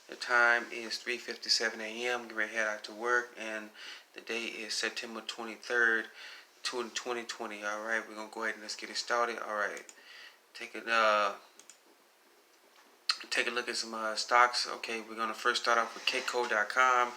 The time is 3:57 a.m. Get ready to head out to work, and the day is September 23rd, 2020. All right, we're gonna go ahead and let's get it started. All right, take a look at some stocks. Okay, we're gonna first start off with Kitco.com.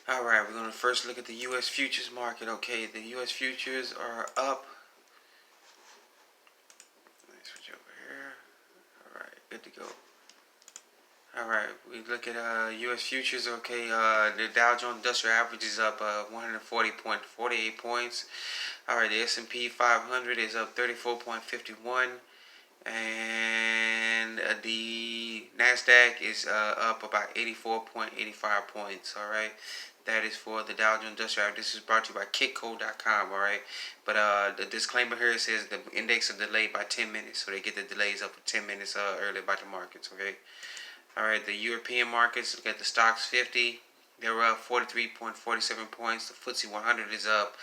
All right, we're gonna first look at the U.S. futures market. Okay, the U.S. futures are up. Let me switch over here. All right, good to go. All right, we look at U.S. futures. Okay, the Dow Jones Industrial Average is up 140.48 points. All right, the S&P 500 is up 34.51, and the Nasdaq is up about 84.85 points. All right, that is for the Dow Jones Industrial Average. This is brought to you by Kitco.com. All right, but the disclaimer here says the index is delayed by 10 minutes, so they get the delays up for 10 minutes early by the markets. Okay. All right, the European markets, look at the Stocks 50. They're up 43.47 points. The FTSE 100 is up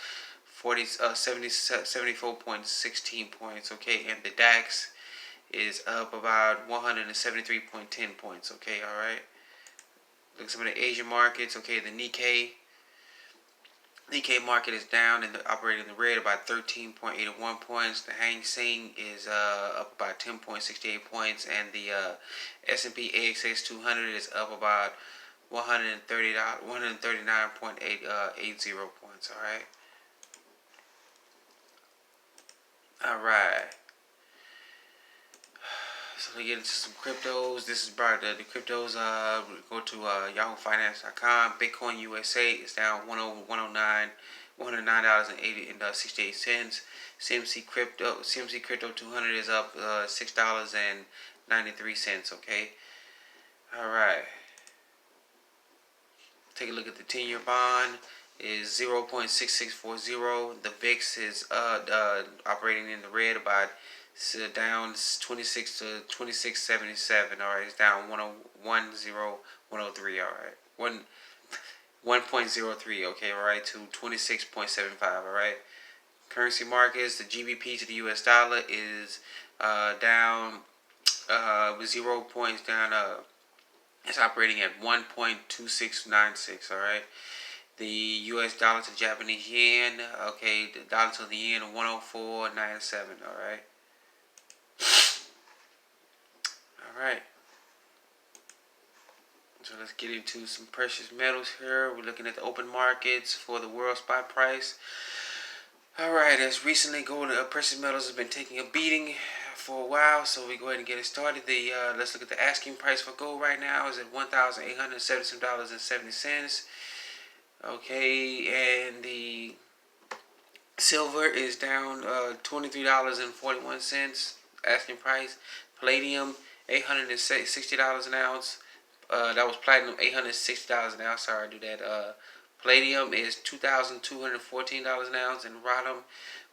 74.16 points. Okay, and the DAX is up about 173.10 points. Okay, all right. Look at some of the Asian markets. Okay, the Nikkei market is down and operating in the red about 13.81 points. The Hang Seng is up about 10.68 points, and the S&P AXX 200 is up about 139.80 points. All right. All right. So we get into some cryptos. This is about the cryptos. Go to YahooFinance.com. Bitcoin USA is down $109.68. CMC Crypto 200 is up $6.93. Okay. All right. Take a look at the 10-year bond. Is 0.6640. The VIX is operating in the red about down 26 to 26.77. All right, it's down 103. All right, 1.03. Okay, all right, to 26.75. All right. Currency markets. The GBP to the U.S. dollar is down 0 points down. It's operating at 1.2696. All right. The U.S. dollar to Japanese yen. Okay, the dollar to the yen 104.97. All right. All right. So let's get into some precious metals here. We're looking at the open markets for the world spot price. All right. As recently, gold precious metals has been taking a beating for a while, so we go ahead and get it started. Let's look at the asking price for gold right now is at $1,877.70. Okay, and the silver is down $23.41 asking price. Palladium $860 an ounce. That was platinum $860 an ounce. Sorry, I do that. Palladium is $2,214 an ounce, and rhodium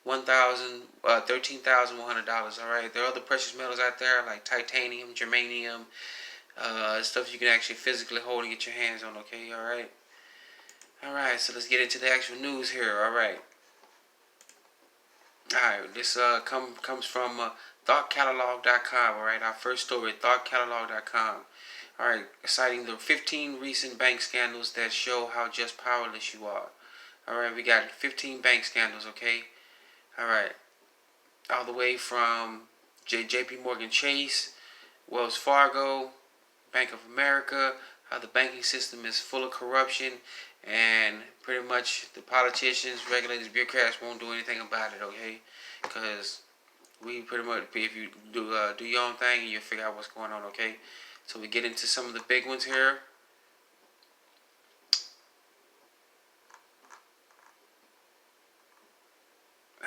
$13,100. All right, there are other precious metals out there like titanium, germanium, stuff you can actually physically hold and get your hands on. Okay, all right. All right, so let's get into the actual news here. All right. All right, this comes from ThoughtCatalog.com. All right, our first story, ThoughtCatalog.com. All right, citing the 15 recent bank scandals that show how just powerless you are. All right, we got 15 bank scandals. Okay. All right, all the way from J.P. Morgan Chase, Wells Fargo, Bank of America. How the banking system is full of corruption, and pretty much the politicians, regulators, bureaucrats won't do anything about it. Okay, because we pretty much, if you do your own thing, you'll figure out what's going on. Okay, so we get into some of the big ones here.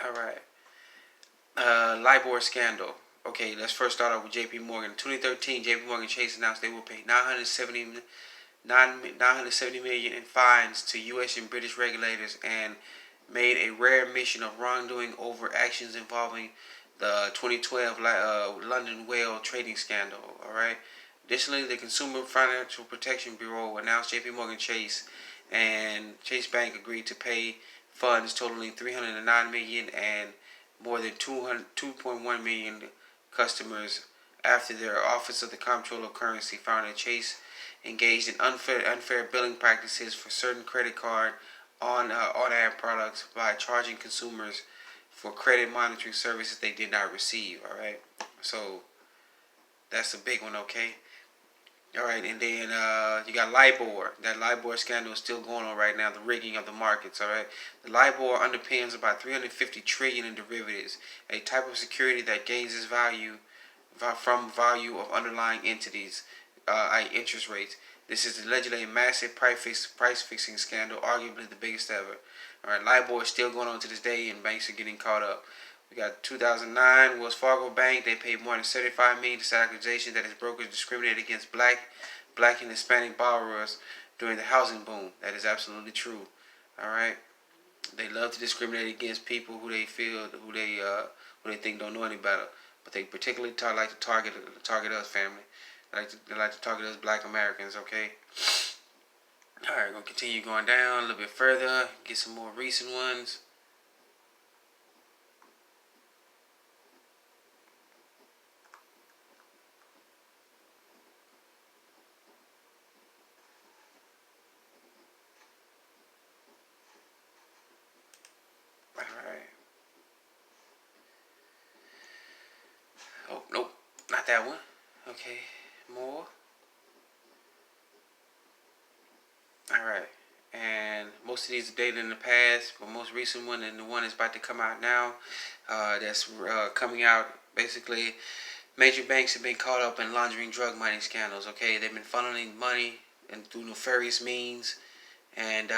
All right, LIBOR scandal. Okay, let's first start off with J.P. Morgan. In 2013, J.P. Morgan Chase announced they will pay $970 million in fines to U.S. and British regulators, and made a rare admission of wrongdoing over actions involving the 2012 London whale trading scandal. All right. Additionally, the Consumer Financial Protection Bureau announced J.P. Morgan Chase and Chase Bank agreed to pay funds totaling $309 million and more than 2.1 million customers after their Office of the Comptroller of Currency found that Chase engaged in unfair billing practices for certain credit card on ad products by charging consumers for credit monitoring services they did not receive. All right, so that's a big one. Okay. All right, and then you got LIBOR. That LIBOR scandal is still going on right now. The rigging of the markets. All right, the LIBOR underpins about 350 trillion in derivatives, a type of security that gains its value from value of underlying entities, interest rates. This is allegedly a massive price fixing scandal, arguably the biggest ever. All right, LIBOR is still going on to this day, and banks are getting caught up. We got 2009 Wells Fargo Bank. They paid more than $75 million to set accusations that its brokers discriminated against black and Hispanic borrowers during the housing boom. That is absolutely true. All right, they love to discriminate against people who they think don't know any better, but they particularly like to target us, family. They like to target us, Black Americans. Okay. All right, gonna continue going down a little bit further. Get some more recent ones. Alright. Oh, nope. Not that one. Okay. More. Alright. And most of these are dated in the past, but most recent one and the one that's about to come out now, that's coming out, basically, major banks have been caught up in laundering drug money scandals, okay? They've been funneling money and through nefarious means, and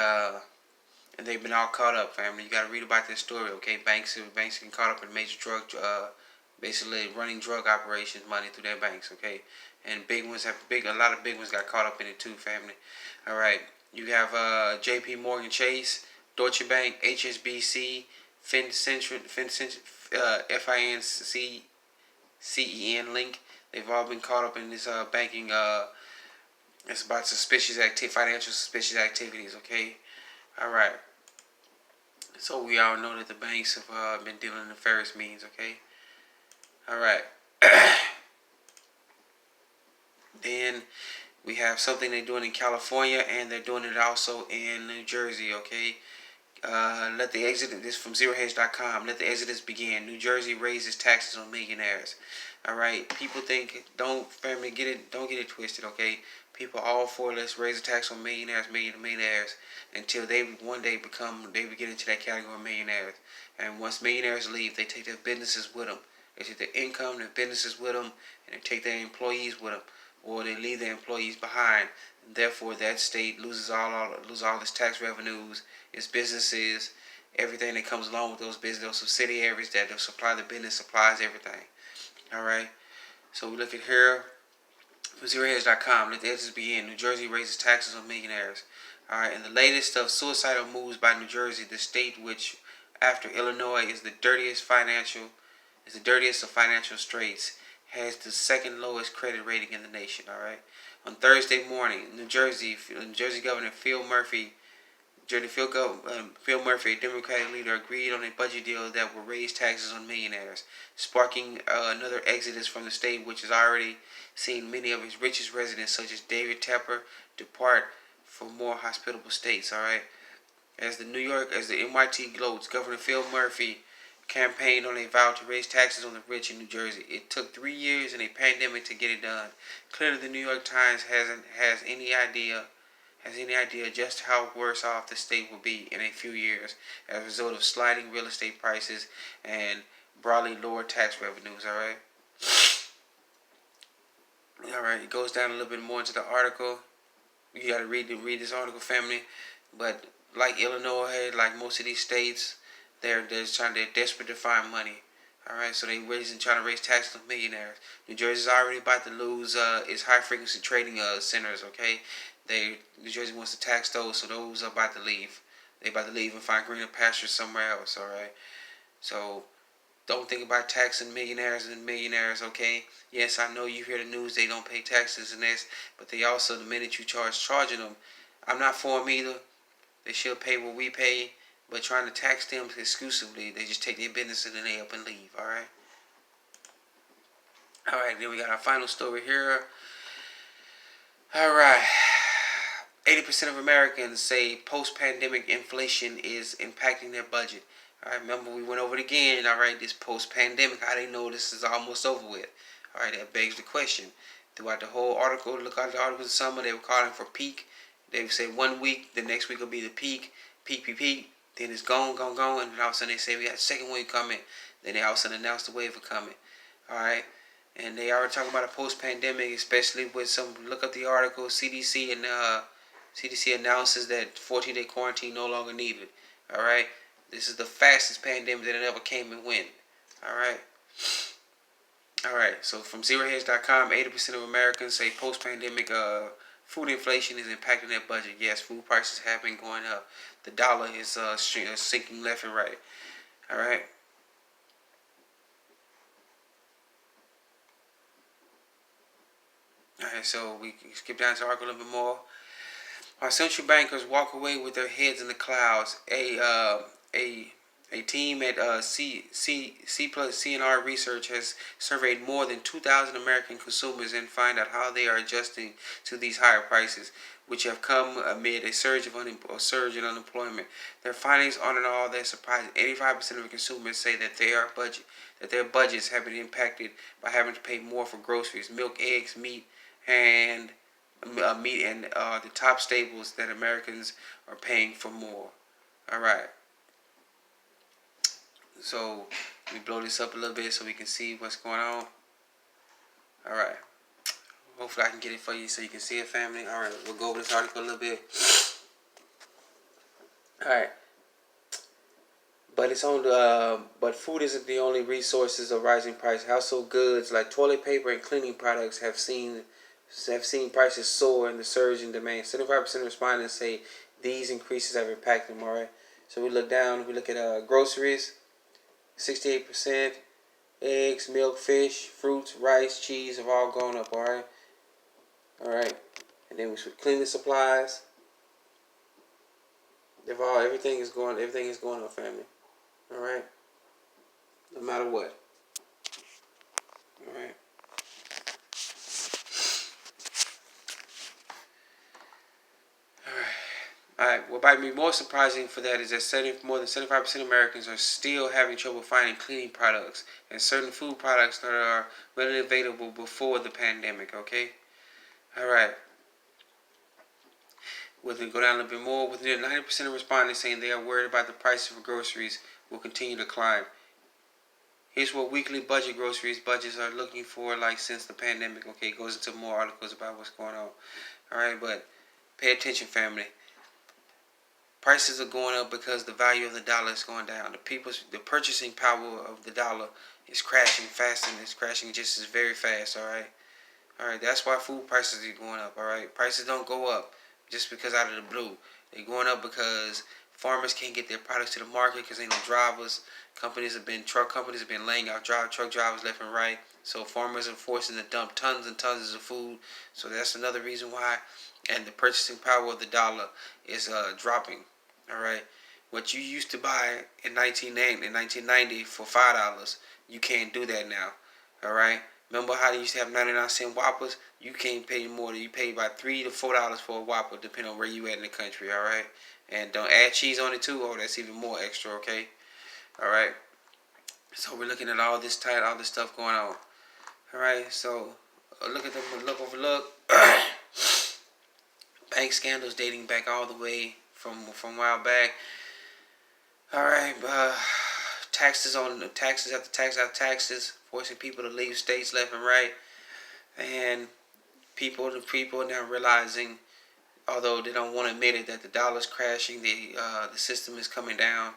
they've been all caught up, family. You got to read about this story, okay? Banks getting caught up in major basically running drug operations, money through their banks, okay? And a lot of big ones got caught up in it too, family. All right, you have J.P. Morgan Chase, Deutsche Bank, HSBC, FINCEN Link. They've all been caught up in this banking. It's about financial suspicious activities, okay? All right. So we all know that the banks have been dealing in nefarious means, okay? All right. Then we have something they're doing in California, and they're doing it also in New Jersey, okay? Let the exodus, this is from ZeroHedge.com, let the exodus begin. New Jersey raises taxes on millionaires. All right, people think, don't get it twisted, okay? People all for let's raise the tax on millionaires until they one day get into that category of millionaires. And once millionaires leave, they take their businesses with them. They take their income, their businesses with them, and they take their employees with them, or they leave their employees behind. And therefore, that state loses all its tax revenues, its businesses, everything that comes along with those subsidiaries that supply the business, supplies everything. All right. So we look at here. ZeroHedge.com. Let the exodus begin. New Jersey raises taxes on millionaires. All right. And the latest of suicidal moves by New Jersey, the state which, after Illinois, is the dirtiest of financial straits, has the second lowest credit rating in the nation. All right. On Thursday morning, New Jersey Governor Phil Murphy, a Democratic leader, agreed on a budget deal that will raise taxes on millionaires, sparking another exodus from the state, which has already seen many of its richest residents, such as David Tepper, depart for more hospitable states. All right. As the NYT gloats, Governor Phil Murphy campaigned on a vow to raise taxes on the rich in New Jersey. It took 3 years and a pandemic to get it done. Clearly, the New York Times has any idea just how worse off the state will be in a few years as a result of sliding real estate prices and broadly lower tax revenues. All right. All right. It goes down a little bit more into the article. You got to read this article, family. But like Illinois, like most of these states, they're desperate to find money. All right, so trying to raise taxes on millionaires. New Jersey's already about to lose its high frequency trading centers. Okay, New Jersey wants to tax those, so those are about to leave. They're about to leave and find greener pastures somewhere else. All right, so don't think about taxing millionaires. Okay, yes, I know you hear the news, they don't pay taxes and this, but they also, the minute you charging them, I'm not for them either. They should pay what we pay. But trying to tax them exclusively, they just take their business and then they up and leave. All right. All right. Then we got our final story here. All right. 80% of Americans say post-pandemic inflation is impacting their budget. All right, remember we went over it again. All right, this post-pandemic, how they know this is almost over with. All right, that begs the question. Throughout the whole article, look at the article in summer, they were calling for peak. They would say 1 week, the next week will be the peak, peak. Then it's gone, and then all of a sudden they say we got a second wave coming. Then they all of a sudden announce the wave of coming. All right, and they already talking about a post-pandemic, especially with some. Look up the article. CDC announces that 14-day quarantine no longer needed. All right, this is the fastest pandemic that it ever came and went. All right. All right. So from ZeroHedge.com, 80% of Americans say post-pandemic food inflation is impacting their budget. Yes, food prices have been going up. The dollar is sinking left and right. All right. All right. So we can skip down to the article a little bit more. Our central bankers walk away with their heads in the clouds. A team at C plus CNR Research has surveyed more than 2,000 American consumers and find out how they are adjusting to these higher prices, which have come amid a surge in unemployment. Their findings on and all, they're surprising. 85% of consumers say that their budgets have been impacted by having to pay more for groceries, milk, eggs, and meat and the top staples that Americans are paying for more. All right. So let me blow this up a little bit so we can see what's going on. All right. Hopefully I can get it for you so you can see it, family. All right. We'll go over this article a little bit. All right. But it's on the. But food isn't the only resources of rising price. Household goods like toilet paper and cleaning products have seen prices soar and the surge in demand. 75% of respondents say these increases have impacted them. All right. So we look down. We look at groceries. 68%. Eggs, milk, fish, fruits, rice, cheese have all gone up. All right. All right. And then we should cleaning supplies. Everything is going up, family. All right. No matter what. All right. All right. What might be more surprising for that is that more than 75% of Americans are still having trouble finding cleaning products and certain food products that are readily available before the pandemic. Okay. All right. We're going to go down a little bit more. With nearly 90% of respondents saying they are worried about the price of groceries will continue to climb. Here's what weekly budgets are looking for like since the pandemic. Okay, it goes into more articles about what's going on. All right, but pay attention, family. Prices are going up because the value of the dollar is going down. The purchasing power of the dollar is crashing fast, and it's crashing just as very fast. All right. That's why food prices are going up. All right, prices don't go up just because out of the blue. They're going up because farmers can't get their products to the market because ain't no drivers. Truck companies have been laying out truck drivers left and right. So farmers are forcing to dump tons and tons of food. So that's another reason why. And the purchasing power of the dollar is dropping. All right, what you used to buy in 1990 for $5, you can't do that now. All right. Remember how they used to have 99-cent Whoppers? You can't pay more. You pay about $3 to $4 for a Whopper, depending on where you at in the country. All right. And don't add cheese on it too. Oh, that's even more extra. Okay. All right. So we're looking at all this stuff going on. All right. So look. Bank scandals dating back all the way from a while back. All right, taxes after taxes, forcing people to leave states left and right, and the people now realizing, although they don't want to admit it, that the dollar's crashing, the system is coming down,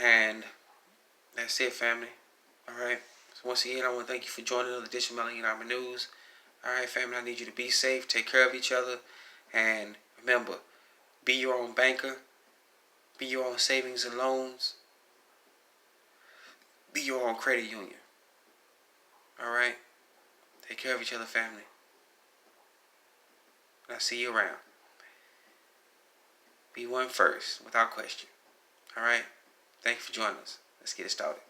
and that's it, family. All right. So once again, I want to thank you for joining another edition of Melanie Army News. All right, family. I need you to be safe, take care of each other, and remember, be your own banker. Be your own savings and loans. Be your own credit union. All right? Take care of each other, family. And I'll see you around. Be one first, without question. All right? Thank you for joining us. Let's get it started.